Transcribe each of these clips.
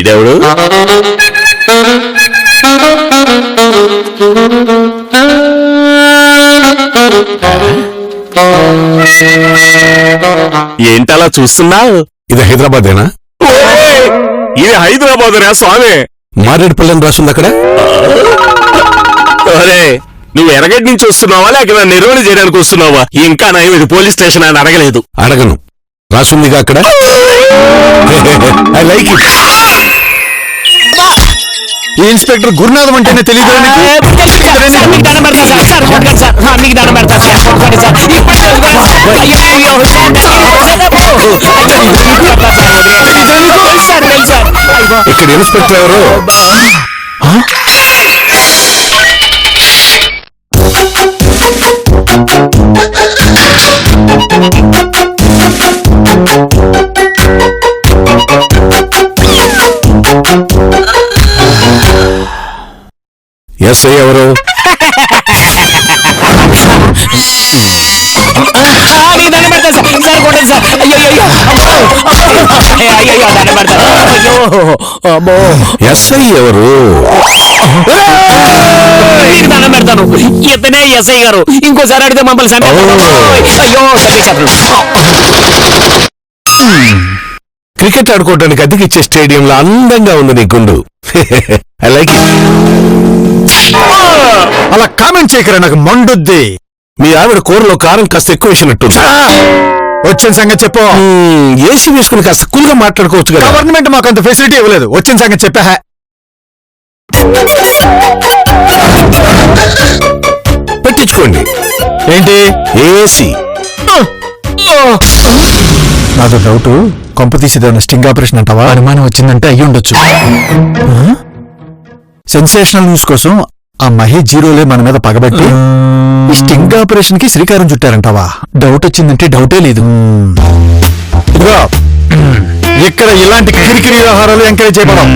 దేవుడు. ఏంటలా చూస్తున్నావు? ఇది హైదరాబాదేనా? ఇది హైదరాబాద్ రా స్వామి. మారేడుపల్లి రాస్తుంది అక్కడ. నువ్వు ఎరగడ్డి నుంచి వస్తున్నావా లేక నిర్వహణ చేయడానికి వస్తున్నావా? ఇంకా నయం ఇది పోలీస్ స్టేషన్ అని అడగలేదు. అడగను, రాసుందిగా అక్కడ. I like it. ఈ ఇన్స్పెక్టర్ గురునాథం అంటేనే తెలియదు. ఇక్కడ ఇన్స్పెక్టర్ ఎవరు? ఎస్ఐ ఎవరు? ఎస్ఐ ఎవరు? దండం పెడతాను. ఇతనే ఎస్ఐ గారు. ఇంకోసారి అడిగితే మమ్మల్ని క్రికెట్ ఆడుకోవడానికి అద్దెకిచ్చే స్టేడియంలో అందంగా ఉంది నీ గుండు. I like it. అలా కామెంట్ చేయకరా, నాకు మండుద్ది. మీ ఆవిడ కూరలో కారం కాస్త ఎక్కువ వేసినట్టు. వచ్చిన సంగతి చెప్పు. ఏసీ వేసుకుని కాస్త కూల్గా మాట్లాడుకోవచ్చు కదా. గవర్నమెంట్ మాకు అంత ఫెసిలిటీ ఇవ్వలేదు. వచ్చిన సంగతి చెప్పా. పెట్టించుకోండి. ఏంటి? ఏసీ. నాదో డౌట్, కొంప తీసేదేమన్నా స్టింగ్ ఆపరేషన్ అంటావా? అనుమానం వచ్చిందంటే అయ్యి ఉండొచ్చు. సెన్సేషనల్ న్యూస్ కోసం ఆ మహేష్ జీరోలే మన మీద పగబట్టి ఈ స్టింగ్ ఆపరేషన్ కి శ్రీకారం చుట్టారంటావా? డౌట్ వచ్చిందంటే డౌటే లేదు. ఇదిగో, ఇక్కడ ఇలాంటి కిరికిరి వ్యవహారాలు ఎంకరేజ్ చేయడం.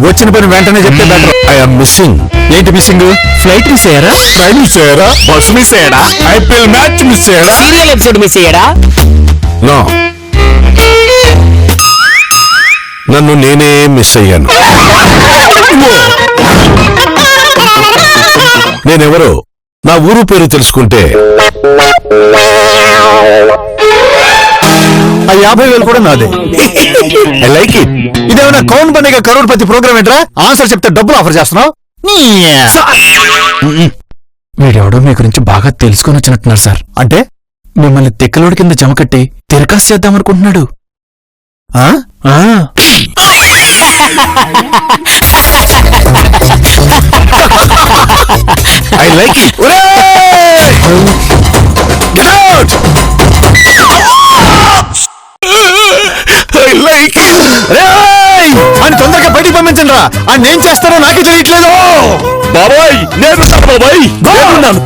వచ్చిన పని వెంటనే చెప్తే బెటర్. I'm missing. ఏంటి మిస్సింగ్? ఫ్లైట్ మిస్ అయ్యారా? ట్రైన్ మిస్ అయ్యారా? బస్ మిస్ అయ్యాడా? ఐపీఎల్ మ్యాచ్ మిస్ అయ్యాడా? సీరియల్ ఎపిసోడ్ మిస్ అయ్యాడా? నో, నన్ను నేనే మిస్ అయ్యాను. నేనెవరో నా ఊరు పేరు తెలుసుకుంటే ఆ 50,000 కూడా నాదే. I like it. ఇదేమన్నా కౌన్ బనేగా కరోడ్పతి ప్రోగ్రామ్ ఏంట్రా? ఆన్సర్ చెప్తే డబ్బులు ఆఫర్ చేస్తున్నావు. వీడెవడో మీ గురించి బాగా తెలుసుకొని వచ్చినట్టున్నారు సార్. అంటే మిమ్మల్ని తిక్కలోడి కింద జమకట్టి తిరకాసు చేద్దామనుకుంటున్నాడు. I like it. Get out. I like it. అని తొందరగా బయటికి పంపించండి రా. అని ఏం చేస్తారో నాకే తెలియట్లేదు. బాబాయ్ నేనున్నాను. బాబాయ్ నేనున్నాను.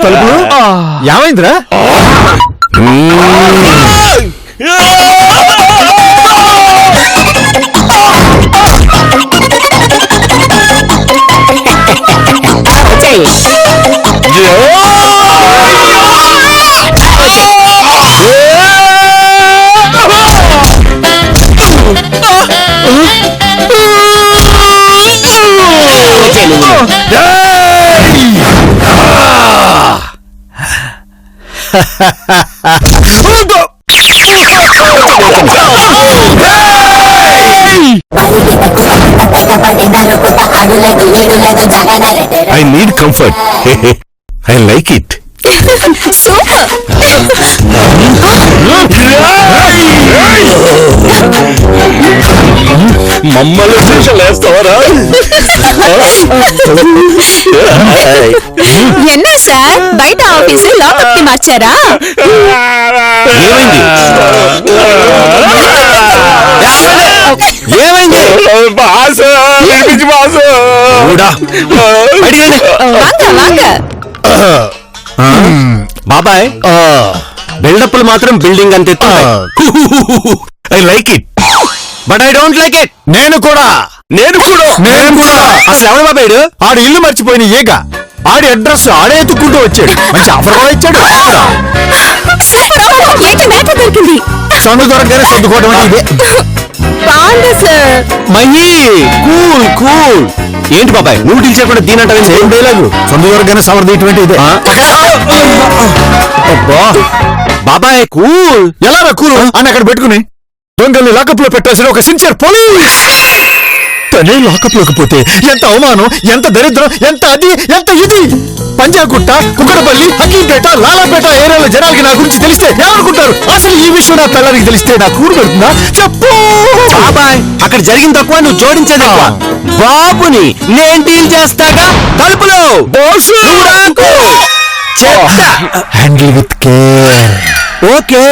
తలుపులు ఏమైందిరా? I need comfort. I like it. మమ్మల్ని చూసలేస్తావరా? ఎన్న సార్ బయట ఆఫీసు లోపలికి మార్చారా? ఏమైంది? బాబాయ్ బిల్డప్లు మాత్రం బిల్డింగ్ అంతే. I like it but I don't like it. నేను కూడా నేను కూడా అసలు ఎవరు బాబాయుడు? ఆడు ఇల్లు మర్చిపోయిన ఈగ. ఆడి అడ్రస్ ఆడే ఎత్తుక్కుంటూ వచ్చాడు. మంచి ఆఫర్ కూడా ఇచ్చాడు. ఏంటి మ్యాటర్ దొరికింది? సొంత దొరకగానే సర్దుకోవడం అంటే ఇదే. బాగుంది సార్. Mahi cool cool. ఏంటి బాబాయ్ నువ్వు డీల్ చేయకుండా దీనంటే సేమ్ డైలాగు. సొంత దొరకగానే సవరదీయటువంటి ఇదే. బాబాయ్ కూల్. ఎలా రా కూలు అని అక్కడ పెట్టుకుని దొంగల్ని లాకప్ లో పెట్టాల్సిన ఒక సిన్సియర్ పోలీస్ తనే లాకప్ లోకి పోతే ఎంత అవమానం, ఎంత దరిద్రం, ఎంత అది ఎంత ఇది. పంజాగుట్ట, కుక్కడపల్లి, హకీంపేట, లాలాపేట ఏరియాలో జనాలకి నా గురించి తెలిస్తే ఏమనుకుంటారు? అసలు ఈ విషయం నా పిల్లలకి తెలిస్తే నా కూడు పెడుతుందా? చెప్పు బాబాయ్ అక్కడ జరిగింది తక్కువ, నువ్వు జోడించేది ఎక్కువ. బాబుని నేను డీల్ చేస్తాగా. కలుపులో handle with care. Okay.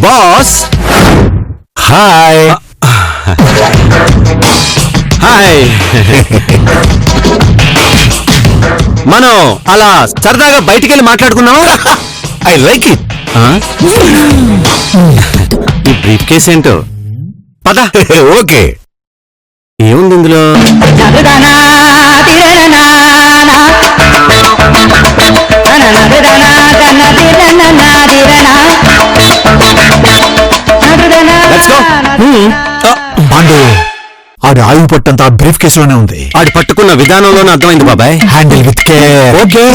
Boss hi. Hi. మనం అలా సరదాగా బయటికి వెళ్ళి మాట్లాడుకున్నాం. I like it. ఈ బ్రీఫ్ కేస్ ఏంటో పద. ఓకే. ఏముంది ఇందులో? Let's go. పాండు ఆడి ఆయువు పట్టంతా బ్రీఫ్ కేసులోనే ఉంది. ఆడి పట్టుకున్న విధానంలోనే అర్థమైంది బాబాయ్. Handle with care. Okay.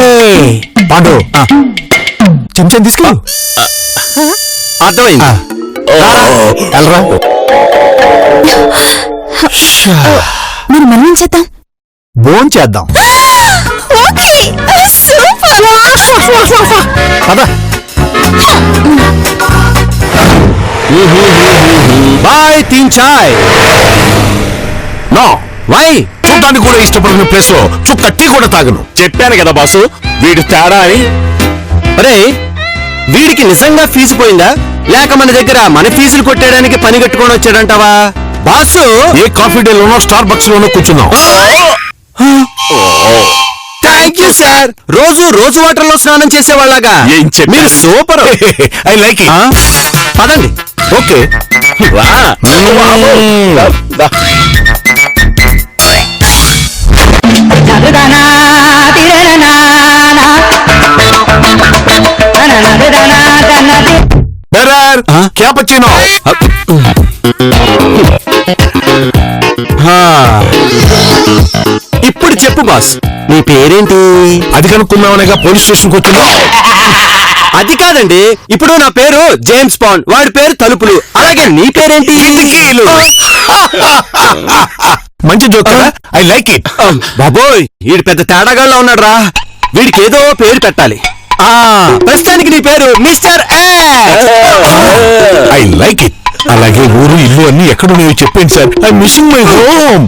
Pandu చెంచా తీసుకో. అర్థమైంది. ఎల్రా. మీరు మనం చేద్దాం. బోన్ చేద్దాం. Okay super. పద. Bye Teen chai. No why? చూడ్డానికి కూడా ఇష్టపడిన ప్లేస్ లో చుక్క టీ కూడా తాగను. చెప్పాను కదా బాసు, వీడు తేడా అని. అరే వీడికి నిజంగా ఫీజు పోయిందా, లేక మన దగ్గర మన ఫీజులు కొట్టేయడానికి పని కట్టుకొని వచ్చాడంటావా? బాసు ఏ కాఫీ డే లోనో స్టార్ బక్స్ లోనో కూర్చున్నాం. Thank you sir. రోజు వాటర్ లో స్నానం చేసేవాళ్ళగా ఏం చెప్పాను? మీరు సూపర్. I like it. పదండి. ఓకే. క్యాపచినో. ఇప్పుడు చెప్పు బాస్, నీ పేరేంటి? అది కనుక్కుందామనేగా పోలీస్ స్టేషన్కి వచ్చిందా? అది కాదండి, ఇప్పుడు నా పేరు జేమ్స్ బాండ్, వాడి పేరు తలుపులు, అలాగే నీ పేరేంటి? మంచి జోక్ కదా. I like it. బాబోయ్ వీడు పెద్ద తేడాగాళ్ళ ఉన్నాడు రా. వీడికి ఏదో పేరు పెట్టాలి. ప్రస్తుతానికి నీ పేరు మిస్టర్ ఐ లైక్ ఇట్. అలాగే ఊరు ఇల్లు అన్ని ఎక్కడున్నాయో చెప్పండి sir. I missing my home.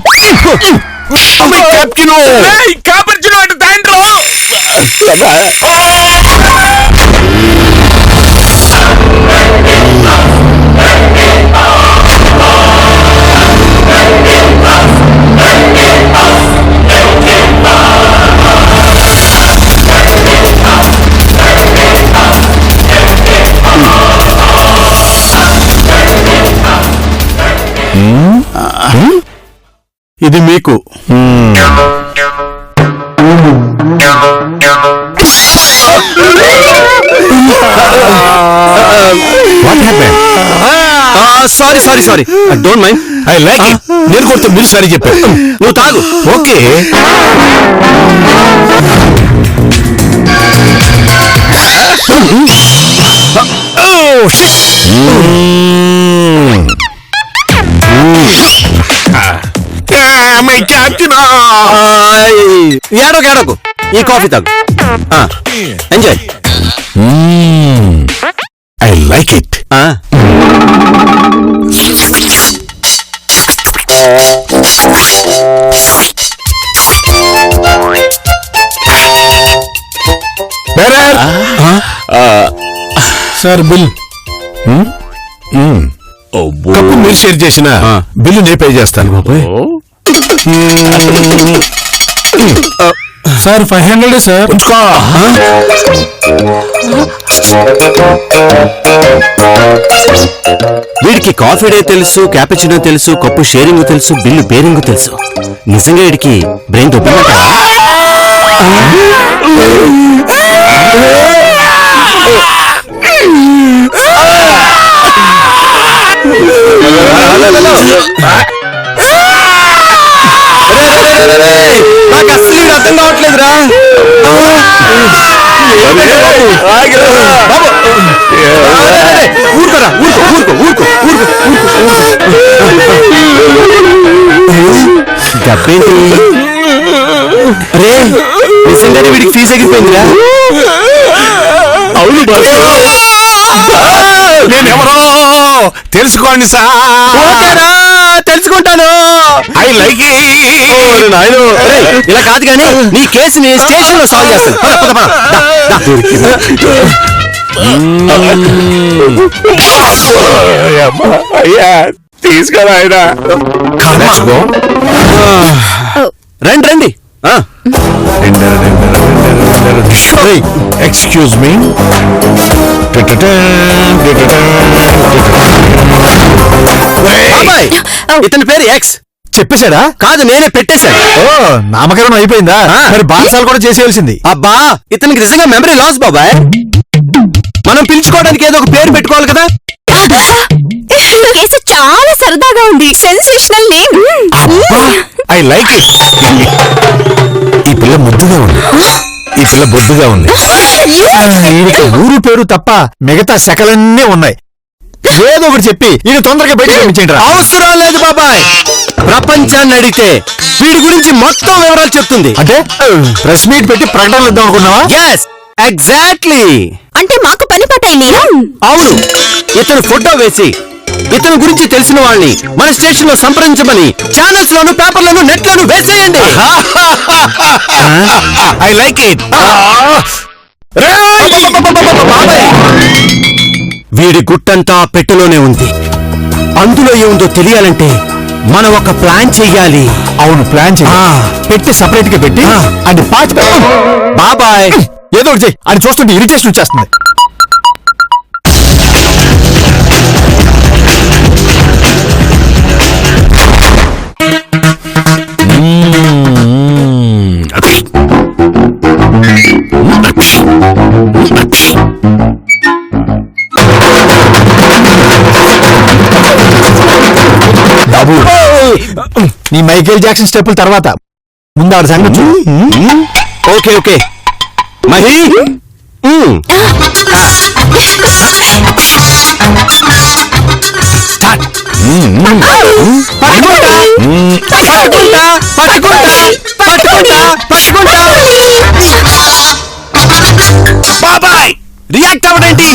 ఇది మీకు. Sorry don't mind. I like it. నేను కొడితే మీరు సరి చెప్పారు. నువ్వు తాగు. ఓకే. ఏడోకు ఈ కాఫీ తాగు. Enjoy. I like it. Sir bill. Cup మీరు షేర్ చేసిన బిల్లు నేను పే చేస్తాను బాబాయ్. Sir 500 sir. ఉంచుకో. వీడికి కాఫీ డే తెలుసు, క్యాపుచినో తెలుసు, కప్పు షేరింగ్ తెలుసు, బిల్లు బేరింగ్ తెలుసు. నిజంగా వీడికి బ్రెయిన్ దొబ్బినట్ట. నాకు అస్సలు వీడు అర్థం కావట్లేదురా. ఊరుకోరా, ఊరుకో ఊరుకో ఊరుకో గబ్బేంటి? అరే నిజంగానే వీడికి ఫీజు ఎగిరిపోయిందిరా. అవును బాసు, నేనెవరో తెలుసుకోండి సార్. ఓకేరా, తెలుసుకుంటాను. ఐ లైక్ ఇలా కాదు కానీ నీ కేసుని స్టేషన్ లో సాల్వ్ చేస్తాను. పద, పద, పద. దా, దా. అయ్యా తీసుకురా ఆయన. రండి రండి. Excuse me. బాబాయ్, ఇతని పేరు ఎక్స్. చెప్పేశాడా? కాదు, నేనే పెట్టేశాను. ఓ, నామకరణం అయిపోయిందా? మరి బాన్సాలు కూడా చేసేయాల్సింది. అబ్బా, ఇతనికి నిజంగా మెమరీ లాస్ బాబాయ్. మనం పిలుచుకోవడానికి ఏదో ఒక పేరు పెట్టుకోవాలి కదా. కేసు చాలా సరదాగా ఉంది. Sensational name. I like it. ఈ పిల్ల ముద్దుగా ఉంది, ఈ పిల్ల బొద్దుగా ఉంది. ఈయనకి ఊరు పేరు తప్ప మిగతా శకలన్నీ ఉన్నాయి. ఏదో ఒకటి చెప్పి ఈయన తొందరగా బయట పంపించండి. అవసరం లేదు బాబాయ్. ప్రపంచాన్ని అడిగితే వీడి గురించి మొత్తం వివరాలు చెప్తుంది. అంటే ప్రెస్ మీట్ పెట్టి ప్రకటనలు ఇద్దాం అనుకున్నావా? Yes, exactly. అంటే మాకు పని పట్టయినాయా? అవును, ఇతను ఫోటో వేసి ఇతని గురించి తెలిసిన వాళ్ళని మన స్టేషన్ లో సంప్రదించమని ఛానల్స్ లోను, పేపర్లను, నెట్ లోను వేసేయండి. I like it. వీడి గుట్టంతా పెట్టెలోనే ఉంది. అందులో ఏముందో తెలియాలంటే మనం ఒక ప్లాన్ చెయ్యాలి. అవును, ప్లాన్ పెట్టి సపరేట్ గా పెట్టి అది పాచి బాబాయ్. ఏదో ఒకటి చెయ్యి. అది చూస్తుంటే ఇరిటేషన్ వచ్చేస్తుంది. బాబు, నీ మైకేల్ జాక్సన్ స్టెప్పుల తర్వాత ముందు ఆడ సంగతి చూడు. Okay okay Mahi. బాబాయ్, రియాక్ట్ అవ్వడేంటి?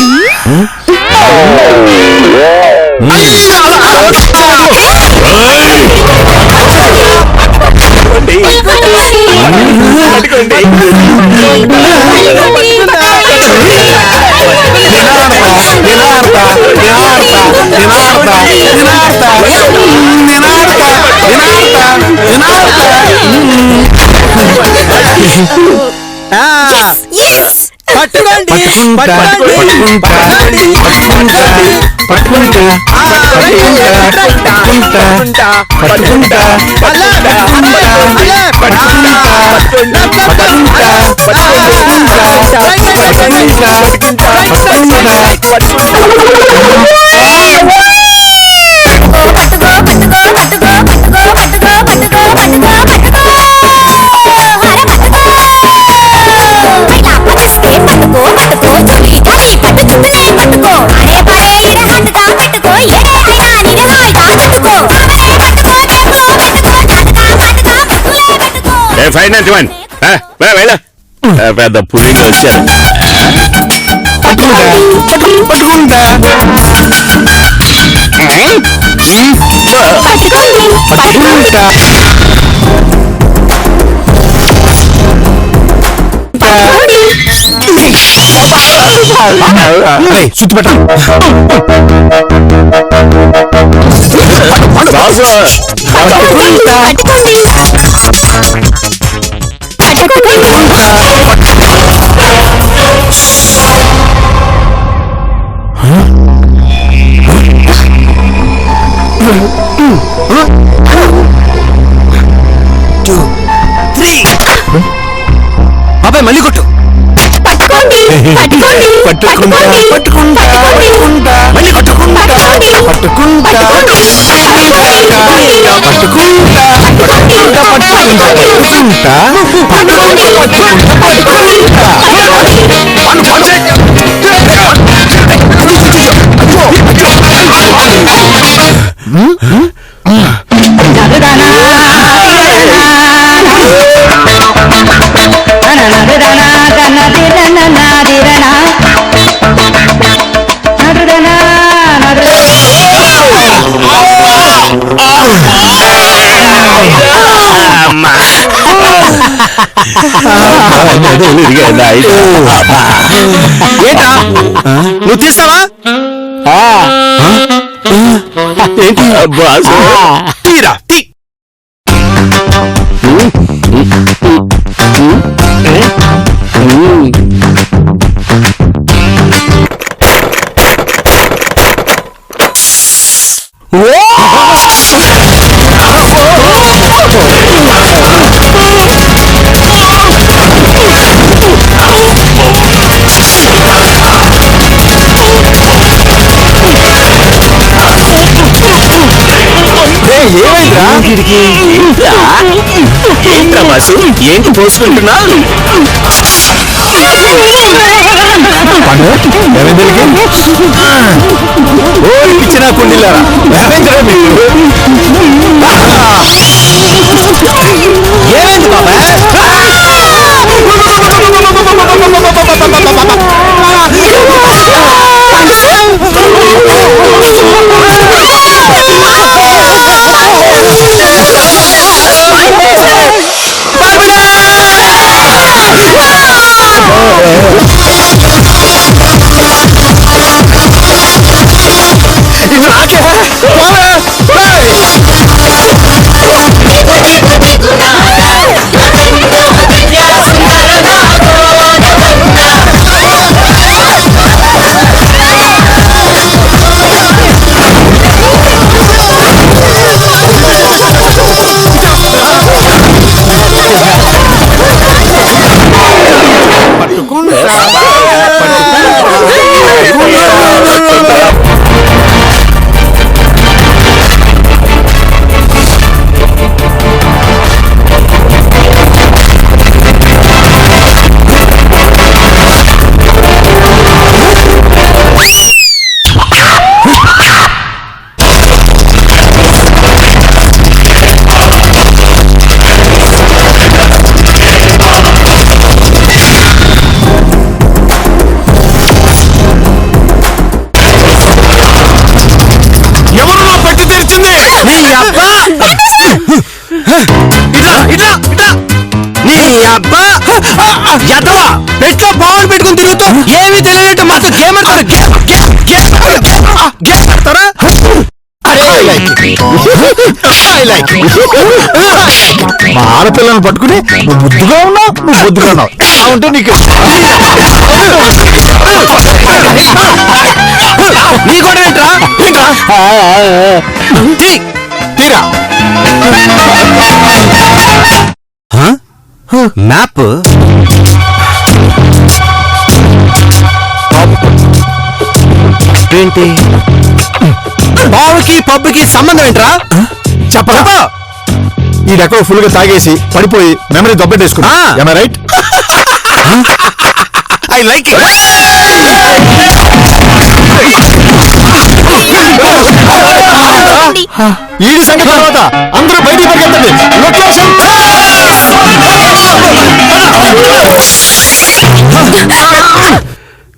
పెద్ద పులింగ్ వచ్చారు. సుత్తి పెట్ట పట్టుకుంటా పట్టుకుంటా పట్టుకుంటా మళ్ళీ పట్టుకుంటా పట్టుకుంటా పట్టుకుంటా పట్టుకుంటా పట్టుకుంటా ఏంటా నువ్వు తీస్తావా ఏంటి తీరా తీ ఏంట్రా బాసు ఏంటి పోసుకుంటున్నా ఇచ్చిన కుండీలారా ఏమైంది బాబాయ్ పెట్లో పవన్ పెట్టుకుని తిరుగుతూ ఏమి తెలియనట్టు మాకు గేమ్ ఆడతారా మా ఆడపిల్లను పట్టుకుని నువ్వు ముద్దుగా ఉన్నావు నువ్వు బొద్దుగా ఉన్నావు ఉంటే నీకు నీ కూడా ఏంట్రా తీరా మ్యాప్ ఏంటి బావుకి పబ్కి సంబంధం ఏంట్రా చెప్పరా ఈడెక్కడో ఫుల్ గా తాగేసి పడిపోయి మెమరీ దొబ్బెట్టేసుకున్నా రైట్ ఐ లైక్ ఈ సంగతి తర్వాత అందరూ బయటికి పరిగెత్తండి లొకేషన్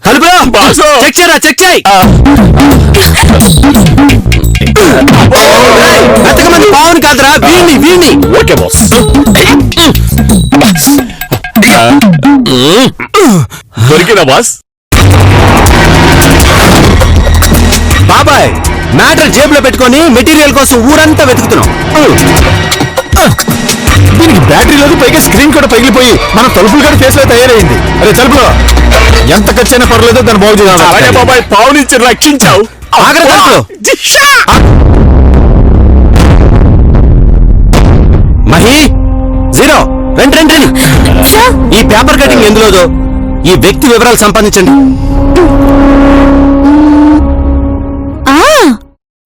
కలుపురా బాసు చెక్ చేయరా చెక్ చేయి ఎంతమంది పావుని కాదురా వీణ్ణి ఓకే బాస్ దొరికినా బాస్ బాబాయ్ మ్యాటర్ జేబులో పెట్టుకొని మెటీరియల్ కోసం ఊరంతా వెతుకుతున్నాం దీనికి బ్యాటరీ లేదు పైగా స్క్రీన్ కూడా పగిలిపోయి మన తలుపులు కూడా ఫేస్ లో తయారైంది అరే తలుపులో ఎంత ఖర్చైనా పర్లేదో దాన్ని బాగు అలాగే చేయాలి బాబాయ్ పావునిచ్చి రక్షించావు ఆగ్రా తలుపులో మహి జీరో రండి ఈ పేపర్ కటింగ్ ఎందులోదో ఈ వ్యక్తి వివరాలు సంపాదించండి.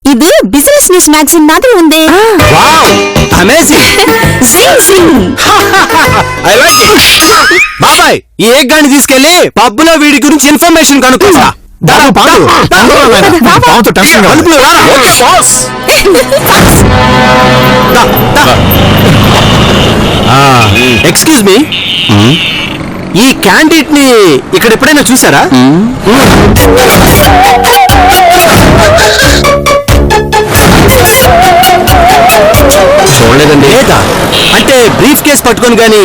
ఇది బిజినెస్ న్యూస్ మ్యాగజైన్ మాదిరి ఉంది. Wow, amazing. జింగ్ జింగ్. I like it. బాబాయ్, ఈ ఏక్ గాని తీసుకెళ్లి పబ్బులో వీడి గురించి ఇన్ఫర్మేషన్ కనుక్కోసా. పావుతో టెన్షన్ కాదు. కలుపులు రారా. ఎక్స్క్యూజ్ మీ, ఈ క్యాండిడేట్ ని ఇక్కడ ఎప్పుడైనా చూసారా? చూడలేదండి. లేదా అంటే బ్రీఫ్ కేస్ పట్టుకొని గాని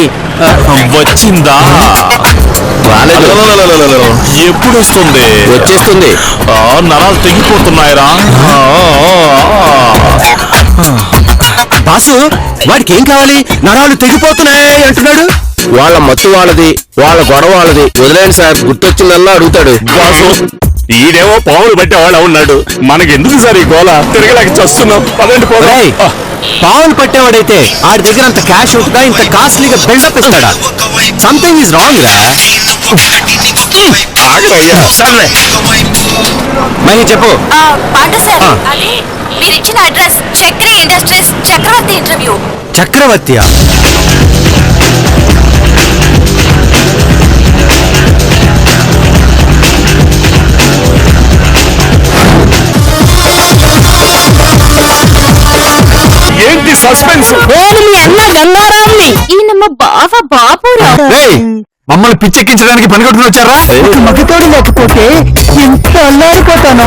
వచ్చిందా? రాలేదు. ఎప్పుడు వస్తుంది? వచ్చేస్తుంది. నరాలు తెగిపోతున్నాయిరా. బాసు, వాడికి ఏం కావాలి? నరాలు తెగిపోతున్నాయి అంటున్నాడు. వాళ్ళ మత్తు వాళ్ళది, వాళ్ళ గొడవ వాళ్ళది. వదిలేండి సార్, గుర్తొచ్చిందల్లా అడుగుతాడు. బాసు, ఈడేమో పావులు పట్టేవాళ్ళ ఉన్నాడు. మనకెందుకు సార్ ఈ గోల? తిరగలేక చస్తున్నాం. పదండి పోదాం. ఒరేయ్, పావులు పట్టేవాడైతే ఆడి దగ్గర అంత క్యాష్ అవుట్గా ఇంత కాస్ట్లీగా బిల్డప్ ఇస్తాడా? సంథింగ్ ఈజ్ రాంగ్ రా. ఆగరయ్యా. సర్లే. మహి చెప్పు. పాటు సార్, ఆ. అది మీరు ఇచ్చిన అడ్రస్ చక్రి ఇండస్ట్రీస్ చక్రవర్తి ఇంటర్వ్యూ. చక్రవర్తియా? ఏంటి సస్పెన్స్? నేను మీ అన్న గంగారాంని. ఈయన మా బావ బాబురావు. రేయ్, మమ్మల్ని పిచ్చెక్కించడానికి పని కొట్టుకుని వచ్చారా? మగతోడు లేకపోతే ఎంత అల్లారిపోతాను.